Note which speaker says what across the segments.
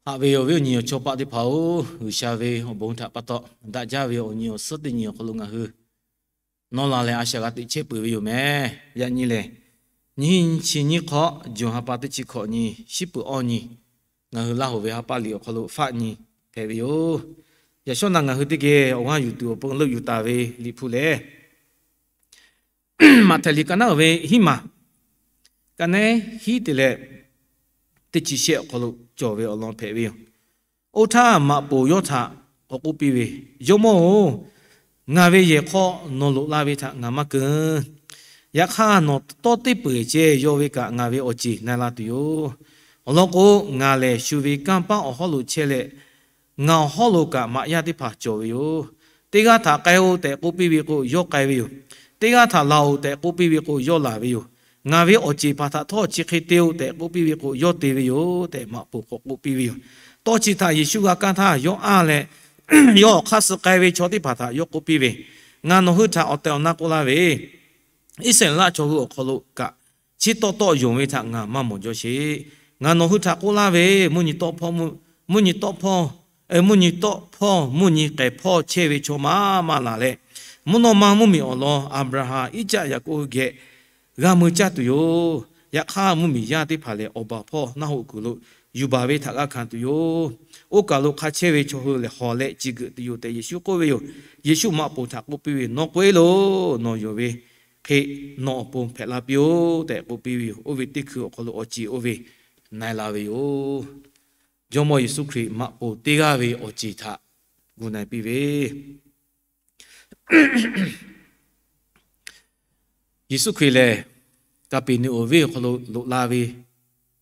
Speaker 1: hạ về ở nhiều cho bạn đi pháo người xa về họ bốn thằng bắt tọ đã ra về ở nhiều rất nhiều có luôn à hư nó là lại asia gạt chế bự về mẹ vậy như lệ nhìn chỉ như khó dùng hạ bạn chỉ khó như ship ở như ngà hư lao về hạ bạn liệu có luôn phát như cái về ô giờ sau này ngà hư thì cái ông anh youtube bông lâu youtube về li phụ lệ mà thay li cái nào về hi mà cái này hi thì lệ thì chỉ sẽ có lúc cho về ở lòng phải về ô tha mà bổ yo tha có cụ bị về giống mô ngà về ye khó nó lúc la về tha ngà mà cơn yak ha nó to tí bự chế yo về cả ngà về ở chỉ này là tiêu ở lòng cô ngà lệ sưu về cam pa ở họ lúc chế lệ ngà họ lúc cả mà ya đi phá cho về yo tí ga tha cái ô để cụ bị về cô yo cái về yo tí ga tha lao để cụ bị về cô yo la về yo ngà về ở chỉ phá tha thọ chỉ khi tiêu để cụ bị về cô yo tiêu về yo để mà bổ cụ bị về yo多其他耶稣个讲他有阿嘞，有开始改为朝的把他有个比为，俺侬后他学到那个啦为，一生啦就好考虑个，只多用为他俺嘛么就是，俺侬后他个啦为，么你多破么你多破，么你多破么你改破切为做嘛啦嘞，么侬嘛么咪哦咯，阿布拉哈一家也个个，俺么家都有，也哈么咪家的怕嘞，欧巴破那好个咯。ยูบาเวทักขันตุโยโอกาลุข้าเชเวชโฮเลฮอเลจิกตุโยแต่เยซูก็เวโยเยซูมาปูทักปุปิเวนอกเวโลนอโยเวเฮนอปูเพลาปิโอแต่ปุปิเวโอเวติคืออกาลุอจิโอเวนายลาเวโยจอมเยซูคริสต์มาปูติกาเวอจิทะกุนายปิเวเยซูคริสต์เลกับปีนี้โอเวอกาลุลุลาเว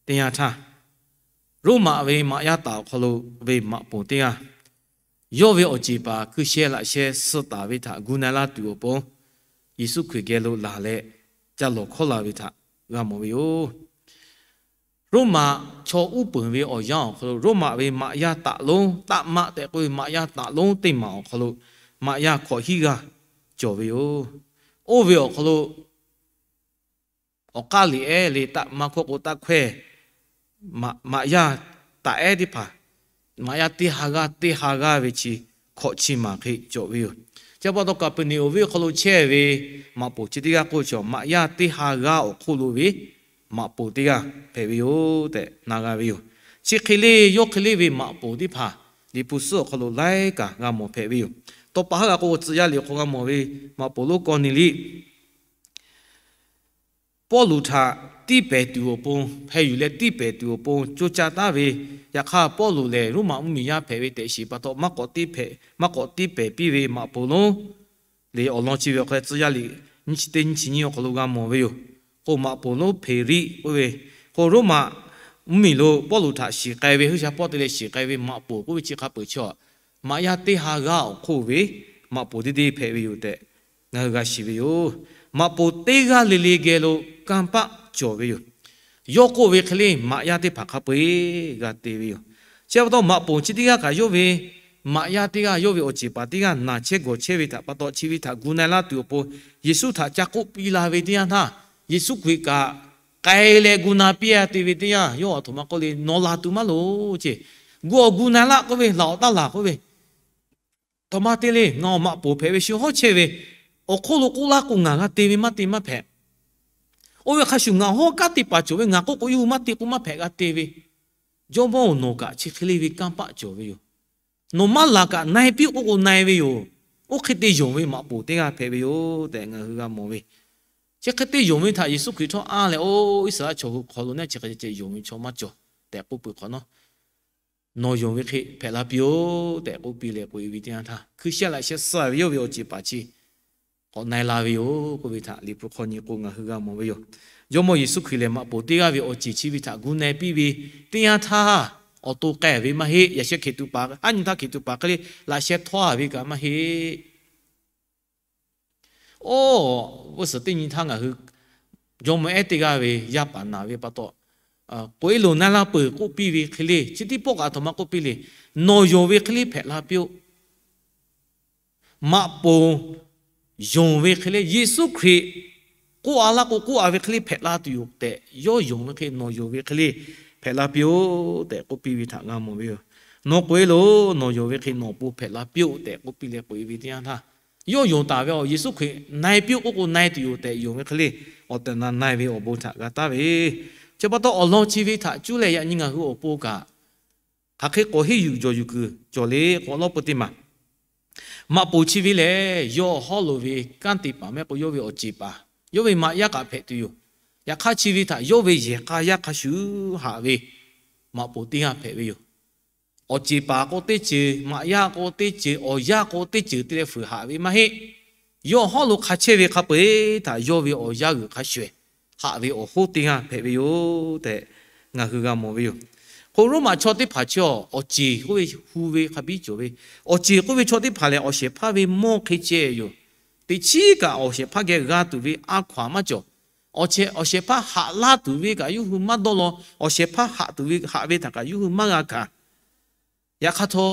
Speaker 1: เตียท่ารู้มาเวมายาตาขลุเวมาปุ่นเตียโยเวอจีปาคือเชละเชสตาวิทากุนาลาตัวปงยิสุคือเกลุลาเลจะหลอกขลาวิทากามวิโอรู้มาชออุปนเวอยังขลุรู้มาเวมายาตาลงตะมะแต่กุยมายาตาลงติมาขลุมายาขอฮิกาจอวิโอโอเวอขลุออกาลีเอเลตะมาโคโกตะเควมายาตาเอดิพามายาติฮากาวิชิขอชิมาคิจวิวจะบอกกับเป็นนิววิขลุเชวิมาปูจิติกากุจอมายาติฮากาอคุลุวิมาปูติกาเปวิวแต่นากาวิวชิคิลียกคิลีวิมาปูดิพาดิปุสุขลุไลกางามเปวิวตัวปะฮากากุจิยาลิขงามวิมาปูลุกอนิลิปอลุธาที่เปิดตัวปงพายุเล่ที่เปิดตัวปงจุจัตาเวอยากข้าปอลุเล่รู้มามียาเพวิเตชิปะตอมากอที่เปปีเวมาปลุเล่อลองชีวิตแค่จะยาลินิชเตนชินิโอคลุกามเวโยโคมาปลุเพริเวโครู้มามีโลปอลุทัชิไกเวฮือชาปอติเลชิไกเวมาปลุกูวิจิขับเปิดชัวมายาติฮากาโคเวมาปลุดีเพวิโยเตงากาชิเวโยมาปลุเตกาลิลิเกโลกัมปะจอวิโยโยโกเวคลีมายาติผักขับไปกาเตวิโยเจ้าตัวมาปุ่นจิติกากาโยเวมายาติกาโยเวอจิปาติกานาเชโกเชวิตาปะตอชีวิตากุนาลาตุโปเยซูทาจักกุปีลาเวติยาทาเยซูคริกาไกเลกุนาปียติเวติยาโยอตุมาโกเลนอลาตุมาโลเจกัวกุนาลาโกเวลาตาลาโกเวตมาเตเลงอมาปุ่นเพเวชิโฮเชเวโอโคโลกุลากุงางาเตวิมาติมาเพโอ้ยข้าሹงาหัวกัดติปัจจุบันงาก็กูอยู่มาติกูมาแพกตีวีจอมโนกะชิคลีวิกัมปัจจุบันอยู่โนมาลากะนายพิโอกูนายวิอยู่โอคิดยงวิมาปูติกาเพวิอยู่แต่งาคือกามวิชิคติยงวิถ้ายิสุคริสต์อ่านเลยโอ้อิสระโชว์ขอรู้เนี่ยชิคติยงวิชอบมาจ่อแต่กูปุขอเนาะโนยงวิคิเพลาพิโอแต่กูปีเล็กกูวิทยาท่าคือเชื่ออะไรเชื่อสายวิวจิปัจจิก็นายลาวิโอกูวิธาลิปุขอนี่กูงาคือกามวิโยยมยิสุคริเลมาปูติกาวิโอจิชีวิตากุนเนปีวิติยาท่าอตุแก่วิมาเฮยาเชคิตุปากอันท่าคิตุปากเลยลาเชทว่าวิกามาเฮโอ้ว่าสตินิทางอ่ะคือยมเอติกาวิยาปานาวิปะโตกุยลุนาลาปืกูปีวิคลีจิติปกอาตมากูปีลีโนโยวิคลีเพลาปิโอมาปูยงวิคลียิสุคริกูอาลากูอาวิคลีเพลาตุยุกแต่ย่อยงวิคลีโนโยวิคลีเพ ဖဲလာပြိုတဲ့ကိုပြီးပြီးထားငါမောပြီးနော်ကွေးလို့နော်ယောဝေခိနော်ပူဖဲလာပြိုတဲ့ကိုပြီးလေပွေပြီးတရားထားယောယုံတာပဲယေရှုခရစ်နိုင်ပြုတ်ကိုနိုင်တူတဲ့ယုံခလေးအော်တနာနိုင်ပဲအဘောထားကတာပဲကျပတ်တော့အလုံးချီဝေးထားကျူလေရညငါဟုအပိုးကခခေကိုဟီယူဂျိုယူကဂျိုလေကိုလောပတိမာမပူချီဝေးလေယောဟောလိုဝေကန်တိပါမဲကိုယောဝေအကြည်ပါယောဝေမရကဖဲတူယခချီဝေးထားယောဝေရေကာယခရှုဟာဝေမပူတိဟာဖဲဝေယောအကြည်ပါကိုတိချေမရကိုတိချေအောရကိုတိချေတဲ့ဖူဟာဝေမဟေယောဟောလိုခချေဝေခပေတာယောဝေအောရကိုခရွှေဟာဝေအောဟိုတင်ဟာဖဲဝေယောတဲ့ငါခုကမောဝေယောကိုရိုမာချောတိဖာချောအကြည်ကိုဝေဟူဝေခပိကျော်ဝေအကြည်ကိုဝေချောတိဖာလေအရှေဖာဝေမောခိချေယောတိချီကအရှေဖာကေဂါတူဝေအခွာမကျော်အရှေဖာဟာလာတူဝေကယူဟူမတ်တော်လောအရှေဖာဟာတူဝေဟာဝေတကယူဟူမငါကာယခထော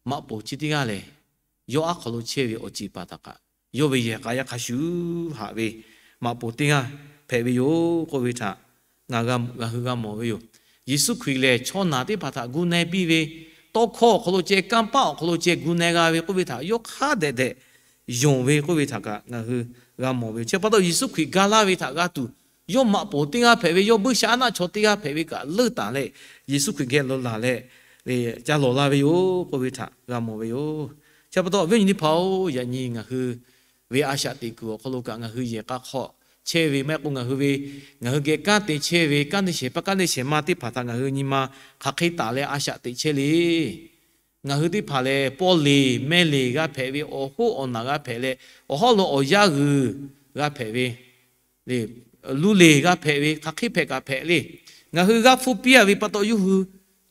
Speaker 1: မပူချီတိကလေယောအခလိုချေဝေအကြည်ပါတကယောဝေယေကာယခရှုဟာဝေမပူတင်ဟာဖဲဝေယောကိုဝေထငါဟုကမောဝေယောယေရှုခရစ်လေချောနာတိပါတာဂုနေပြီးဝေတောခောခလိုချေကံပေါခလိုချေဂုနေကဝေကိုဝေထယောခါတဲ့ယုံဝေကိုဝေထကငါဟုကမောဝေချေပတ်တော့ယေရှုခရစ်ဂါလာဝေထကတူယောမပူတင်ဟာဖဲဝေယောဘုရှာနာချောတိကဖဲဝေကလွတ်တာလေယေရှုခရစ်ကဲလောလာလေကြာလောလာဝေယောကိုဝေထကမောဝေယောချေပတ်တော့ဝိညာဉ်ဖောယညင်ငါဟုဝေအာရှတိကူခလိုကငါဟုယေကခောချေဝေမဲကုငါဟုဝေငါဟုကေကတိချေဝေကန်တိရှေပကန်တိရှေမာတိဖာတာငါဟုညီမခခိတာလေအာရှတိချေလေငါဟုတိဖာလေပေါ်လီမဲလီကဖဲဝေအောဟိုအနာကဖဲလေအောဟောလောအောယာဟုကဖဲဝေလေလူလေကဖဲဝေခခိဖဲကဖဲလေငါဟုကဖူပီယဝေပတောယူဟု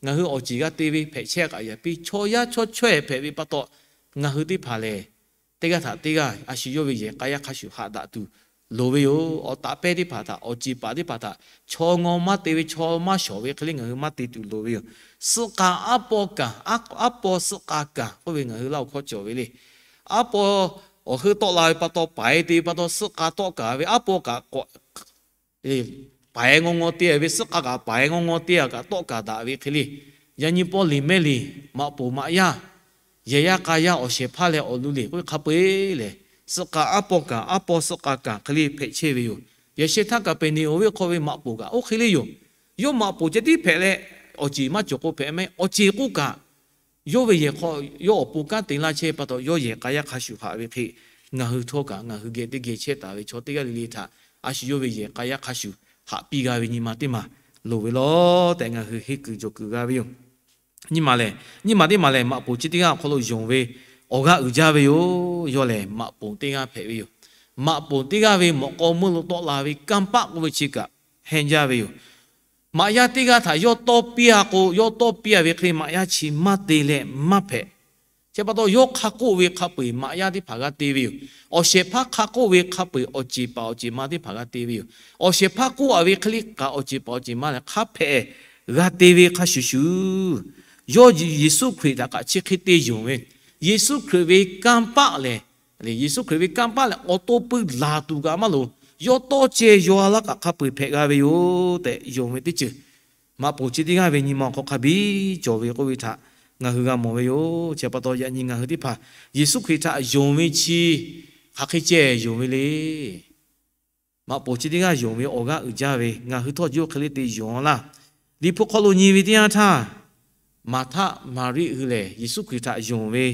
Speaker 1: ငါဟုအောကြည်ကတေဝေဖဲချက်ကရပြီးချောရချောချွဲဖဲဝေပတောငါဟုတိဖာလေတေကထာတေကအရှိယောဝေယေကာယခရှုဟာတာတူလိုဝေယောအတာပဲတိဖာတာအကြည်ပါတိဖာတာချောငောမတေဝေချောမရှောဝေခလငါဟုမတေတူလိုဝေယောစုကာအပောကအပောစုကာကဟိုဝေငါဟုလောက်ခေါ်ကြောဝေလေအပောဟိတော့လာပတော့ပိုင်တေပတော့စုကာတော့ကဝေအပောကပိုင်ငောတေဝေစုကာကပိုင်ငောတေကတော့ကဒါဝေခလီယညိပေါ်လီမဲလီမပူမယာယေယကာယအရှေဖာလေအလူလေကိုခပေလေစကာအပောကအပောစကာကခလီဖေချေဝေယောယေရှေထကပေနီအိုဝေခေါ်ဝေမပူကအိုခလီယောမပူချက်တိဖဲလေအကြည်မကြကိုဖဲမဲအကြည်ကုကယောဝေယေခေါ်ယောပူကတင်လာချေပတော့ယောယေကာယခရှုဖာဝေခိငါဟုထောကငါဟုကေတိကေချက်တာဝေချောတိကလီထအရှိယောဝေယေကာယခရှုဟာပီကဝေညီမတိမလိုဝေလောတဲ့ငါဟုဟိကူကြကဝေယောညီမတိမလဲမပူချတိကခေါ်လို့ယုံဝေအောကဥကြဝေယောယောလေမပုံတေကဖဲဝေယောမပုံတေကဝေမကောမလို့တော့လာဝေကံပကိုဝေချကဟန်ကြဝေယောမယာတေကသာယောတော့ပြကိုယောတော့ပြဝေခရမယာချီမတေလေမဖဲချက်ပတော့ယောခကိုဝေခပေမယာတိဖာကတေဝေယောအရှေဖခကိုဝေခပေအကြည်ပါအကြည်မတိဖာကတေဝေယောအရှေဖကိုအဝေခလိကအကြည်ပါအကြည်မလည်းခဖဲဂတေဝေခရှုရှုယောယေရှုခရစ်ကချစ်ခတေယုံဝေယေရှုခရစ်ဝေကံပါလေယေရှုခရစ်ဝေကံပါလေအော်တိုပလာတူကမလို့ယောတော့ချေယောလာကခပဖေကဝေယောတဲ့ယုံဝေတိချမပူချတိကဝေညီမခခဘီဂျောဝေကိုဝေထငါဟုကမောဝေယောချက်ပတော်ယညီငါဟုတိဖာယေရှုခရစ်ယုံဝေချီခခိချေယုံဝေလေမပူချတိကယုံဝေအောကဥကြဝေငါဟုတော့ယောခလစ်တေယုံလားဒီဖခလိုညီဝေတရားထားမာထမာရိဟူလေယေရှုခရစ်ယုံဝေ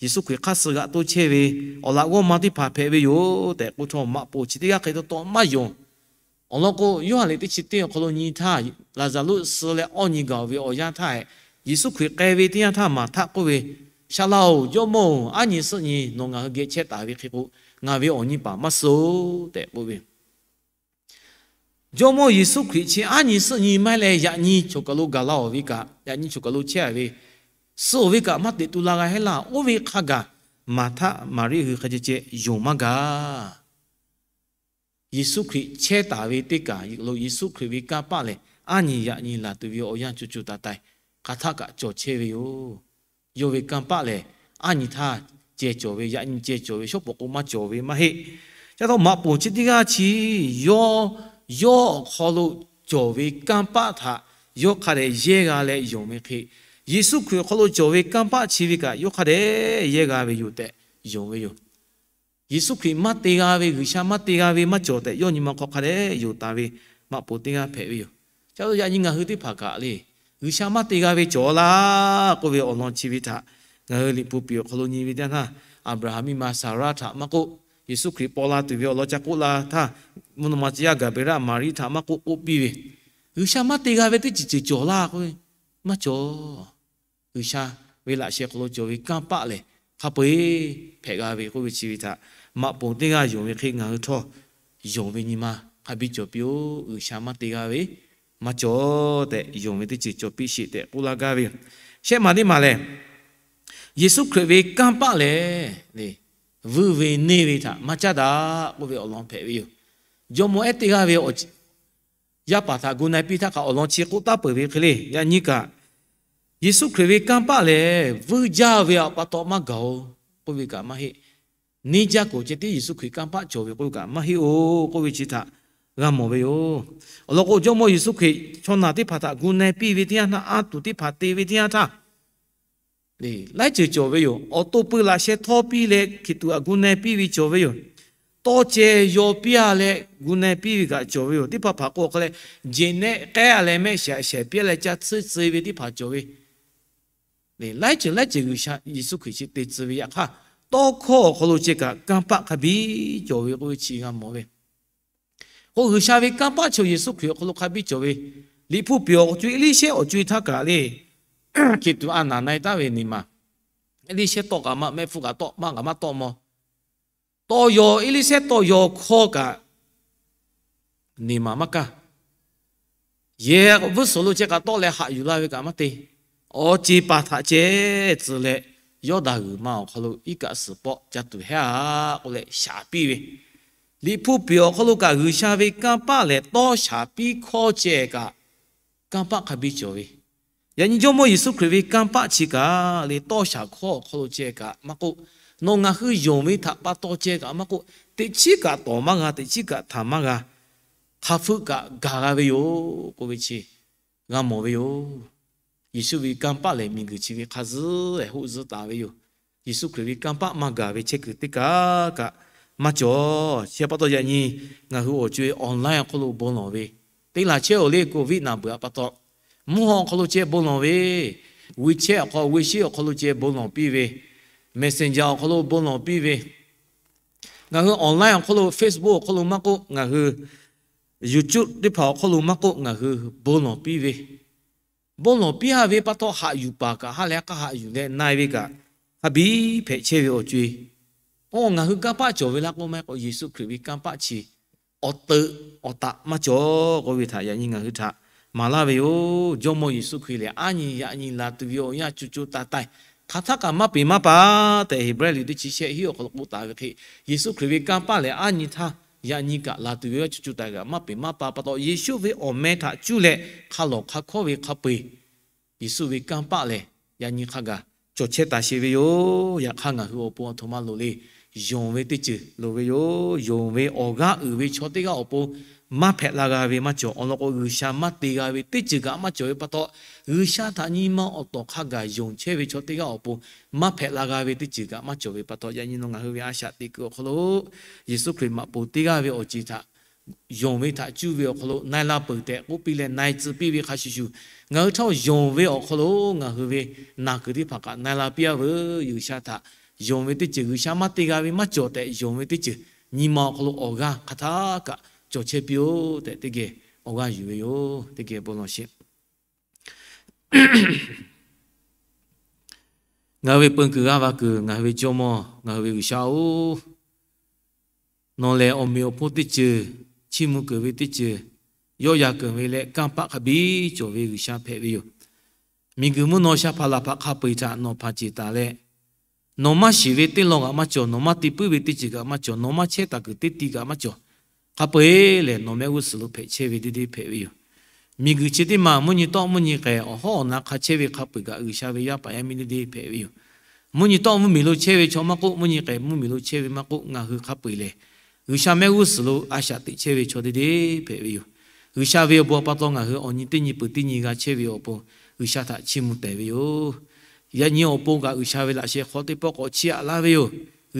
Speaker 1: ယေရှုခရစ်ခါစကတော့ချေဝေအလာကိုမာတိဖာဖဲဝေယောတဲ့ကိုထောမပိုချတိကခေတော့မယုံအလောကိုယောလေတိချတေခလိုညီထားလာဇာလုဆလေအောညီကောဝေအောရထားယေရှုခရစ်ကဲဝေတရားထားမာထကိုဝေရှာလောယောမောအညီစညီနောငါဂေချက်တာဝေခေကိုငါဝေအောညီပါမဆိုတဲ့ပိုဝေယောမောယေရှုခရစ်ချင်းအညီစညီမဲလေယညီချုပ်ကလုဂလာဝေကယညီချုပ်ကလုချဲဝေဆိုဝေကမတ်တေတူလာဟဲလာအိုဝေခဂါမာထမာရိဟခကြချေယုံမဂါယေရှုခရစ်ချဲတာဝေတိကာလောယေရှုခရစ်ဝေကပလေအညီယညီလာတူယောအယံချူချူတတိုင်ခါထကကြောချေဝေယောဝေကံပလေအညီသာကျေကြောဝေယညီကျေကြောဝေရှောပကုမကြောဝေမဟေကျတော့မပူချတိကချီယောခေါ်လို့ကြောဝေကံပသာ ယောခတဲ့ရဲကလည်းယုံမေခေယေရှုခရစ်ခလို့ကြော်ဝေကံပါချီဝေကယောခတဲ့ရဲကပဲယူတဲ့ယုံဝေယယေရှုခရစ်မတ်တေကပဲဂိရှာမတ်တေကပဲမကြော်တဲ့ယောညီမခေါခတဲ့ယူတာပဲမပိုတေကဖဲဝေယကျောင်းရရင်ငါဟိတိဖာကလေဂိရှာမတ်တေကပဲကြော်လာကိုပဲအလွန်ချီဝေတာငါဟိပူပီခလို့ညီဝေတနာအာဗြဟမိမာဆာရာထာမကိုယေရှုခရစ်ပေါ်လာတူပြောလောချကိုလာသာမနမချယာဂဗေရာမာရီထာမကိုအိုပီဝေဂိရှာမတ်တေကပဲတိချီကြော်လာကိုမကြော်ဂိရှာဝေလာရှေခလို့ကြော်ဝေကံပါလေခပွေဖဲကပဲကိုဝေချီဝေတာမပုံတေကယုံဝေခေငါထောယုံဝေညီမခဘိကြော်ပြိုဂိရှာမတ်တေကပဲမကြော်တဲ့ယုံဝေတိချီကြော်ပိရှိတဲ့ကိုလာကပဲရှေမာဒီမာလေယေရှုခရစ်ဝေကံပါလေလေဝူဝေနေဝေတာမချတာကိုဝေအလောင်းဖဲဝေဂျောမောအတေကဝေရပါတာဂုနိုင်ပိတာကအလောင်းချီကိုတာပွေဝေခလေယညိကယေရှုခရစ်ဝေကံပါလေဝူကြဝေပတ်တော်မကောကိုဝေကမဟိနေကြကိုကျတိယေရှုခရစ်ကံပါကြောဝေကိုကမဟိအိုကိုဝေချီတာဂမောဝေယောအလောကိုဂျောမောယေရှုခရစ်ချောနာတိဖာတာဂုနိုင်ပိဝေတရားနာအာတုတိဖာတေဝေတရားတာလေလိုက်ကြကြော်ဝေယောအော်တိုပလာရှေထောပီလေခိတူအဂုနေပီဝီကြော်ဝေယောတောကျေယောပြလေဂုနေပီဝီကကြော်ဝေယောတိဖာဖာကိုကလေဂျင်းနဲ့ကဲရလေမဲရှာရှေပြလေချတ်စစ်စေဝေတိဖာကြော်ဝေလေလိုက်ကြယူရှာယေရှုခရစ်တေဇဝေယခါတောခေါ်ခလိုချက်ကကံပခဘီကြော်ဝေကိုချီကမောဝေဟိုရှာဝေကံပချိုယေရှုခရစ်ခလိုခဘီကြော်ဝေလီဖူပြောကျွေးလိရှေအကျွေးထကလေคิดตัวอันนั้นในตาเวนิมาอิลิเชตอกามาไม่ฟุกาตอกมากามาตอกมอตอยออิลิเชตอยอข้อกะนิมามะกะเย่วุสโลเจกาตอเลหะอยู่ลาเวกามาเตอจีปาทะเจจืเลยอดาอืมาขลุอีกะสปอจัตุเฮาโอเลชาปีเวลิผู้เปียวขลุกะอืชาเวกาปะเลตอชาปีข้อเจกะกาปะขบิจอเวยันยมယေရှုခရစ်ကံပါချီကလေတော့ရှာခေါ်ခလို့ကျဲကမကုနောငါဟူယုံမေထပါတော့ကျဲကမကုတိချီကတော့မငါတိချီကထာမကခဖုကဂါရဝေယောကိုဝေချီငါမောဝေယောယေရှုဝီကံပါလေမင်ကချီခါဇေဟူဇတာဝေယောယေရှုခရစ်ကံပါမဂါဝေချက်ကတိကာကမကျော်ရှေပတော့ယညီငါဟူအကျွေးအွန်လိုင်းခလို့ဘုံတော်ဝေတိလာချဲလေကိုဗစ်နာဘွာပတ်တော့မူဟောခလုချေဘုံလုံးဝေဝီချေခေါ်ဝီရှိခလုချေဘုံလုံးပြီးဝေ Messenger ခလုဘုံလုံးပြီးဝေငါဟ online ခလု Facebook ခလုမကုငါဟ YouTube ဒီဖောက်ခလုမကုငါဟဘုံလုံးပြီးဝေဘုံလုံးပြီးဟာဝေပတ်တော့ဟာယူပါကဟာလဲကဟာယူလဲနိုင်ဝေကဟဘီဖဲချေဝေအကျွေးအော်ငါဟကပကြောဝေလာကောမဲကိုယေရှုခရစ်ကံပချီအော်တအော်တာမကြောကိုဝေထားယညငါဟထား马拉维哟，周末耶稣亏了，阿尼呀尼拉都有呀，就打带，他干嘛比嘛把，但希伯来的这些有可能打个去，耶稣亏为干巴了，阿尼他呀尼个拉都有就打个嘛比嘛把，不到耶稣为我们他就来，他老他可为他背，耶稣为干巴了，呀尼他个做切大些为哟，呀看个和我帮他妈努力，用为的就努为哟，用为我个为错的个我帮。မဖက်လာကဝေမကျော်အလောကိုရရှာမတေကဝေတိချကမကျော်ပတော့ရရှာတာညီမအတော့ခကယုံချဲဝေချောတေကအပူမဖက်လာကဝေတိချကမကျော်ဝေပတော့ယညင်းငါဟဝေအရှာတေကိုခလို့ယေရှုခရစ်မပူတေကဝေအကြည့်တာယုံဝေတာကျူဝေခလို့နိုင်လာပုတ်တဲ့ကိုပြီလေနိုင်ချပြီခါရှူရှူငါထောယုံဝေခလို့ငါဟဝေနာကတိဖကနိုင်လာပြဝေရရှာတာယုံဝေတိချရရှာမတေကဝေမကျော်တဲ့ယုံဝေတိချညီမခလို့အောကခတာကကြောချေပြိုတဲ့တကယ်အောကယူရောတကယ်ဘုံလို့ရှိငါဝေပန်ကဘာကငါဝေကြောမငါဝေရှာအိုနော်လေအမေဖို့တိချချီမကဝေတိချယောယာကဝေလေကံပခဘီကြောဝေရှာဖဲဝေယောမိဂမနောရှာဖလာဖခပိတာနောဖချီတာလေနောမရှိဝေတင်လောကမချောနောမတိပွေဝေတိချကမချောနောမချေတာကတိတိကမချောခပွေလေနောမဲဝစလုဖေချေဝီဒီဒီဖေဝီယောမိဂချီတိမမွနီတော့မွနီကဲအဟောနာခချေဝီခပွေကဥရှာဝေယပါယမီဒီဒီဖေဝီယောမွနီတော့မမီလိုချေဝီချောမကုမွနီကဲမမီလိုချေဝီမကုငါဟခပွေလေဥရှာမဲဝစလုအရှာတိချေဝီချောဒီဒီဖေဝီယော下为波巴东啊和奥尼对你不对你个切为波，下他起木代为哟，也你波个下为那些好的包个切拉为哟。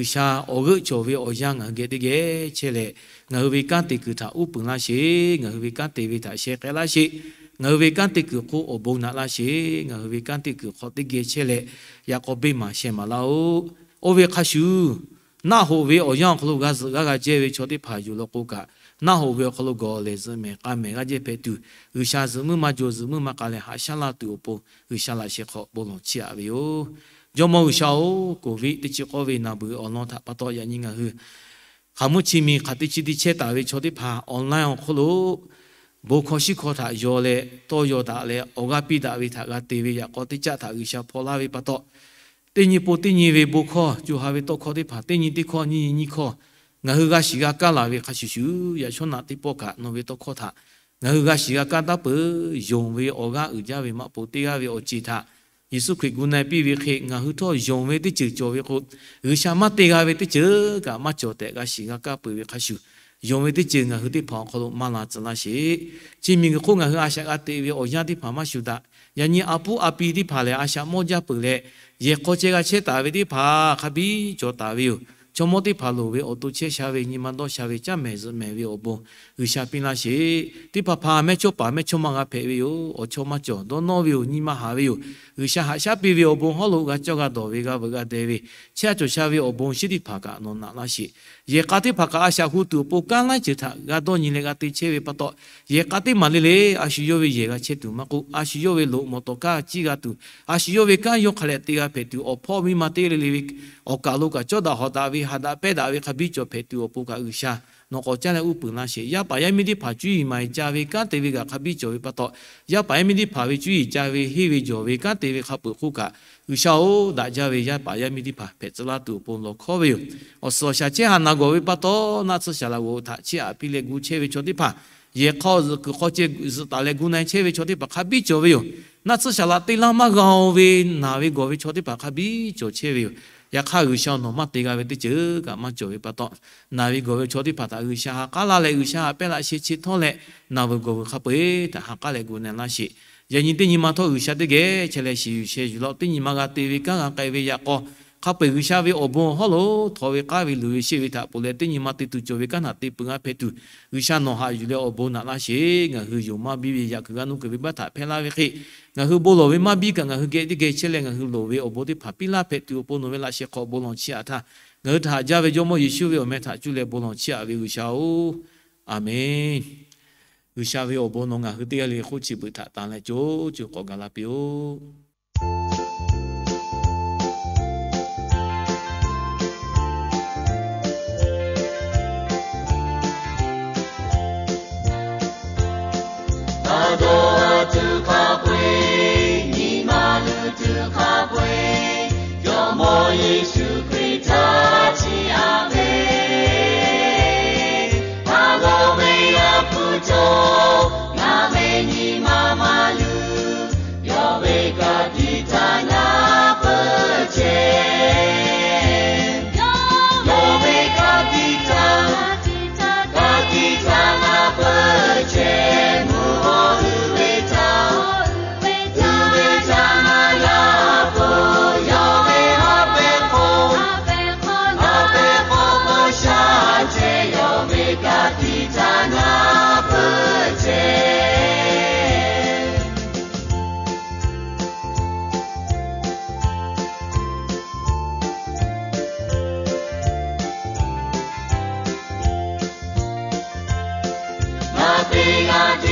Speaker 1: 下我个就为我样啊，给的个切嘞，我为干的个他乌本那些，我为干的为他些个那些，我为干的个我波那那些，我为干的个好的个切嘞，也个被嘛些嘛啦哦，我为卡修，那后为我样可能个是个结为瞧的怕有了个个，那后为可能个来是没干没个结配度，下是么嘛就是么嘛干嘞，还想拉对波，下那些好不能吃啊为哟。do mau sao ko vi ti chi ko vi na bu on tha pa to ya ni nga hu khamu chi mi khati chi ti che ta vi chodi pha online ko lo bo kho shi kho tha yo le to yo da le oga pi da vi tha ga ti vi ya ko ti cha tha gi sha phola vi pa to ti ni po ti ni vi bo kho ju ha vi to kho ti pha ti ni ti kho ni kho nga hu ga shi ga ka la vi kha shu shu ya chon na ti po ka no vi to kho tha nga hu ga shi ga ka ta pu yong vi oga u ja vi ma po ti ga vi o chi tha Yesus Christ gunai pi vi khe nga hu tho yong ve ti chữ cho vi ko sha ma te ga ve ti chữ ka ma cho te ga shi ga ka pu vi kha shu yong ve ti chữ nga hu ti phang kho ma la cha la shi chi mi ko nga hu a sha ga te vi o ya ti pha ma shu da ya ni apu api ti pha le a sha mo ja pu le ye ko che ga che ta ve ti pha kha bi cho ta vi cho mo ti pha lo ve o tu che sha ve ni man do sha ve cha me z me vi o bo sha pin la shi ti pha pha me cho pa me cho ma ga phe vi o cho ma cho do no vi ni ma ha vi sha ha sha pi vi o bo ho lo ga cho ga do vi ga ga de vi cha cho sha vi o bo shi ti pha ka no na la shi ye ka ti pha ka a sha hu tu po kan la chi tha ga do ni le ga ti che vi pa to ye ka ti ma le le a shi yo vi ye ga che tu ma ko a shi yo vi lo mo to ka chi ga tu a shi yo vi ka yo khale ti ga phe tu o pho mi ma te le vi o ka lo ka cho da ho da vi ha da pe da vi kha bi cho phe tu o po ka sha nó có cha là u bự na sẽ ya bài mi đi phá chú ý mai cha về các tế vi cả khắp bị cho về bắt đầu ya bài mi đi phá về chú ý cha về hi về cho về các tế vi khắp bự khu cả sau đại cha về ya bài mi đi phá phải cho là tụ bồn lo khó về ở sau xa chế hàng nào về bắt đầu na sẽ là vô thà chế à bị lệ gu chế về cho đi phá ye khó cứ khó chế ta lệ gu này chế về cho đi phá khắp bị cho về na sẽ là tây lam mà gạo về na về gạo về cho đi phá khắp bị cho chế về ya kha ư sao nó mắt tê ga về tê chữ cả mắt chỗ về bắt đầu na vi go về chỗ đi bắt ta ư sao cả là lệ ư sao bé lại chỉ thôi lệ na vi go về khắp bể ta hạ cả lệ go này là gì giờ nhìn tê nhìn mà thôi ư sao tê ghé chơi lại xí xí rồi tê nhìn mà cái tê vi cái về ya co khắp bể ư sao về ổ bông hello thôi về cái về lùi xí về ta bồ lệ tê nhìn mà tê tu chỗ về cái nào tê bưng á phê tu ư sao nó hay rồi ổ bông nào là xí ngà hư dùng mà bị ya cái nó cái về bắt ta phê la về khi ngà hư bồ lô về mà bị cái ngà hư ghé đi ghé chơi lại ngà hư lô về ổ bông đi phá pi la phê tu bồ nó về là xí khó bồ lòng chia tha ngờ thà ra về cho mọi Giêsu về mẹ thà chú lệ bồ lòng chia về ư sao amen ư sao về ổ bông nó ngà hư tia lì khu chỉ bự thà tan lại chỗ chú có gà la piu
Speaker 2: Nothing I do.